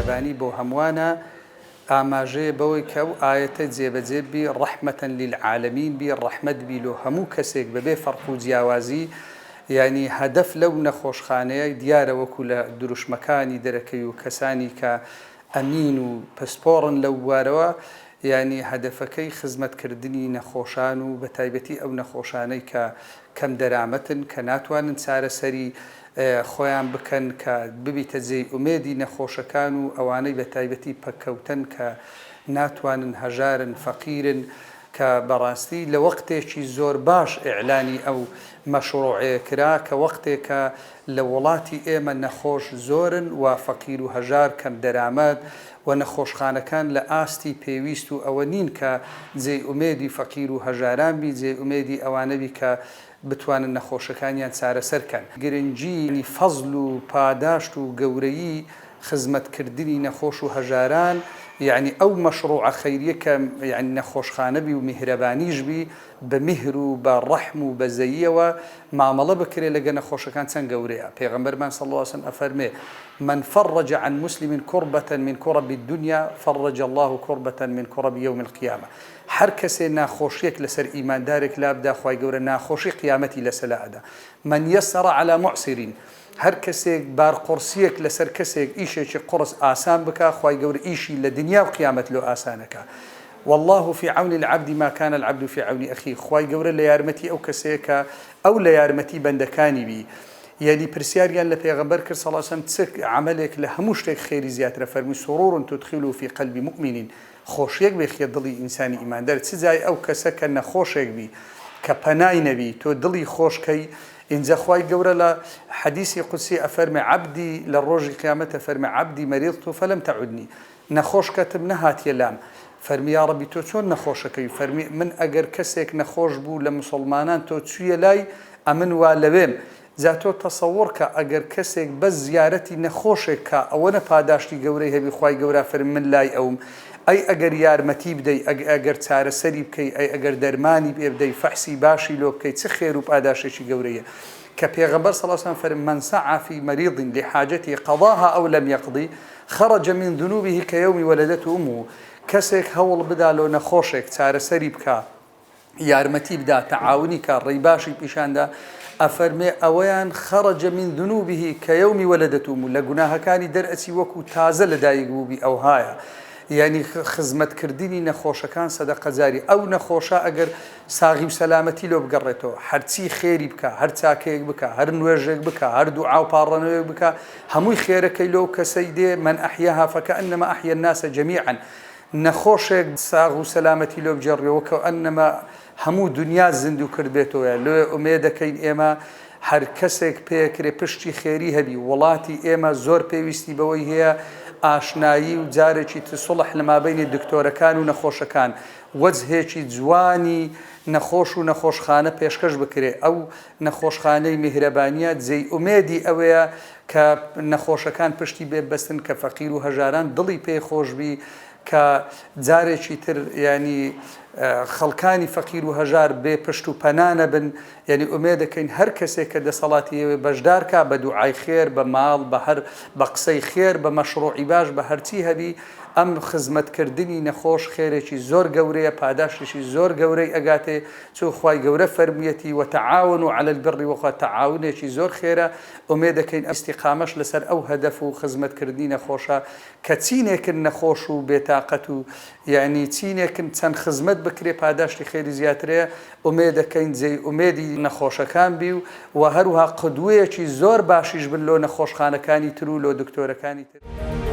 میهرەبانی بۆ هەمووانە ئاماژەیە بەوەی کە ئەو ئاەتە جێبەجێ بی ڕەحمەتەن لیلعالەمین بی ڕەحمەت بی لۆ هەموو کەسێک بەبێ فەرق و جیاوازی. یعنی هەدەف لەو نەخۆشخانەیە دیارە وەکو لە دروشمەکانی دەرەکەی و کەسانی کە ئەمین و پسپۆڕن لەو بوارەوە، یعنی هەدەفەکەی خزمەتکردنی نەخۆشان و بە تایبەتی ئەو نەخۆشانەی کە کەم دەرامەتن کە ناتوانن چارەسەری خۆیان بکەن کە ببیتە جێی ئومێدی نەخۆشەکان و ئەوانەی بە تایبەتی پەککەوتن کە ناتوانن هەژارن فەقیرن کە بەڕاستی لە وەختێکی زۆر باش ئیعلانی ئەو مەشروعەیە کرا کە وەختێکە لە وڵاتی ئێمە نەخۆش زۆرن و فەقیر و هەژار کەم دەرامەت و نەخۆشخانەکان لە ئاستی پێویست و ئەوە نین کە جێی ئومێدی فەقیر و هەژاران بی جێی ئومێدی ئەوانەبی کە بتوانن نەخۆشەکانیان چارەسەرکەن. گرنگی فەزل و پاداشت و گەورەیی خزمەتکردنی نەخۆش و هەژاران، یعنی ئەو مەشروعە خەیریە کە یعنی نەخۆشخانەبی و میهرەبانیش بی بە میهر و بە ڕەحم و بە زەییەوە مامەڵە بکرێ لەگە نەخۆشەکان چەند گەورەیە. پێغەمبەرمان صلی الله علیه وسلم ئەفەرمێ من فرج عن مسلم كربة من كرب الدنيا فرج الله كربة من كرب يوم القيامة. هەر کەسێ ناخۆشیەک لەسەر ئیماندارێک لابدا خوای گەورە ناخۆشی قیامەتی لەسەر ئەدا. من يسر على معسرين، هەر کەسێک بارقورسیەک لەسەر کەسێک ئیشێکی قڕس ئاسان بکە خوای گەورە ئیشی لە دنیا و قیامەت لۆ ئاسانەکە. والله في عون العبد ما كان العبد في عون أخيه. خوای گەورە لە یارمەتی ئەو کەسەیەکە ئەو لە یارمەتی بەندەکانی بی. یعنی پرسیاریان لە پێغەمبەر کرد صلی الله علیه و سلم چ عملێک لە هەموو شتێک خێری زیاترە؟ فەرمی سرور تدخل في قلب مؤمن، خۆشیەک بێخیە دڵی ئینسانی ئیماندار. چ جای ئەو کەسە کە نەخۆشێک بی کە پەنای نەبی تۆ دڵی خۆشکەی. اینجا خوای گەورە لە حەدیثی قودسی ئەفەرمێ عەبدی لە ڕۆژی قیامەتە فەرمێ عەبدی مەریضت فەلەم تەعودنی، نەخۆشکەتم نەهاتیە لام. فەرمی یا ڕەبی تۆ چۆن نەخۆشەکەی؟ فەرمی من ئەگەر کەسێک نەخۆش بوو لە مسلمانان تۆ چوویە لای ئەمن وا لەوێم. جا تۆ تەسەووڕ کە ئەگەر کەسێک بەس زیارەتی نەخۆشێک کە ئەوە نە پاداشتی گەورەی هەبی خوای گەورە فەرمی من لای ئەوم. ئەی ئەگەر یارمەتی بدەی، ئەگەر چارەسەری بکەی، ئەی ئەگەر دەرمانی پێ بدەی، فەحسی باشی لۆ بکەی، چ خێر و پاداشێکی گەورەیە. کە پێغەمبەر صلی الله علیه و سلم فەرمی من سعى في مريض لحاجته قضاها أو لم يقضي خرج من ذنوبه كيوم ولدته أمه. کەسێک هەوڵ بدا لۆ نەخۆشێک چارەسەری بکە، یارمەتی بدا، تەعاونی کە ڕێی باشی پیشاندا، ئەفەرمێ ئەوەیان خرج من ذنوبه كيوم ولدته أمه، لە گوناهەکانی دەرئەچی وەکو تازە لەدایک بووبی ئەو هایە. یعنی خزمەتکردنی نەخۆشەکان سەدەقەجاری. ئەو نەخۆشە ئەگەر ساغی و سەلامەتی لۆ بگەڕێتەوە، هەرچی خێری بکە، هەر چاکەیەک بکە، هەر نوێژێک بکە، هەر دوعا و پاڕەنەوەیەک بکە، هەمووی خێرەکەی لەو کەسەی دێ. من ئەحیاها فەکەئەنەما ئەحیا الناس جەمیعا. نەخۆشێک ساغ و سەلامەتی لۆ بجێڕێەوە کە ئەنەما هەموو دنیا زیندوو کرد بێتەوە. لێ ئومێدەکەین ئێمە هەر کەسێک پێکرێ پشتی خێری هەبی. وڵاتی ئێمە زۆر پێویستی بەوەی هەیە ئاشنایی و جارێکی سڵح لە مابەینی دکتۆرەکان و نەخۆشەکان، وەجهێکی جوانی نەخۆش و نەخۆشخانە پێشکەش بکرێ. ئەو نەخۆشخانەی میهرەبانیە جێی ئومێدی ئەوەیە کە نەخۆشەکان پشتی بێ بەستن کە فەقیر و هەژاران دڵی پێی خۆشبی کە جارێکی تر ینی خەڵکانی فەقیر و هەژار بێ پشت و پەنانە بن. یعنی ئومێدەکەین هەر کەسێک کە دەسەڵاتی بەشدارکە بە دوعای خێر، بە ماڵ، بە قسەی خێر، بە مەشروعی باش، بە هەرچی هەبی. ئەم خزمەتکردنی نەخۆش خێرێکی زۆر گەورەیە، پاداشتێکی زۆر گەورەی ئەگاتێ. چۆ خوای گەورە فەرموویەتی وتەعاونوا على البر والتقوى، تەعاونێکی زۆر خێرە. ئومێدەکەین ئیستیقامەش لەسەر ئەو هەدەف و خزمەتکردنی نەخۆشە کە چینێکن نەخۆش و بێتاقەت و یعنی چینێکن چەند خزمەت بکرێ پاداشتی خێری زیاترەیە. ئومێدەکەین جێی ئومێدی نەخۆشەکان بی و هەروها قدوەیەکی زۆر باشیش بن لۆ نەخۆشخانەکانی تر و لۆ دکتۆرەکانی تر.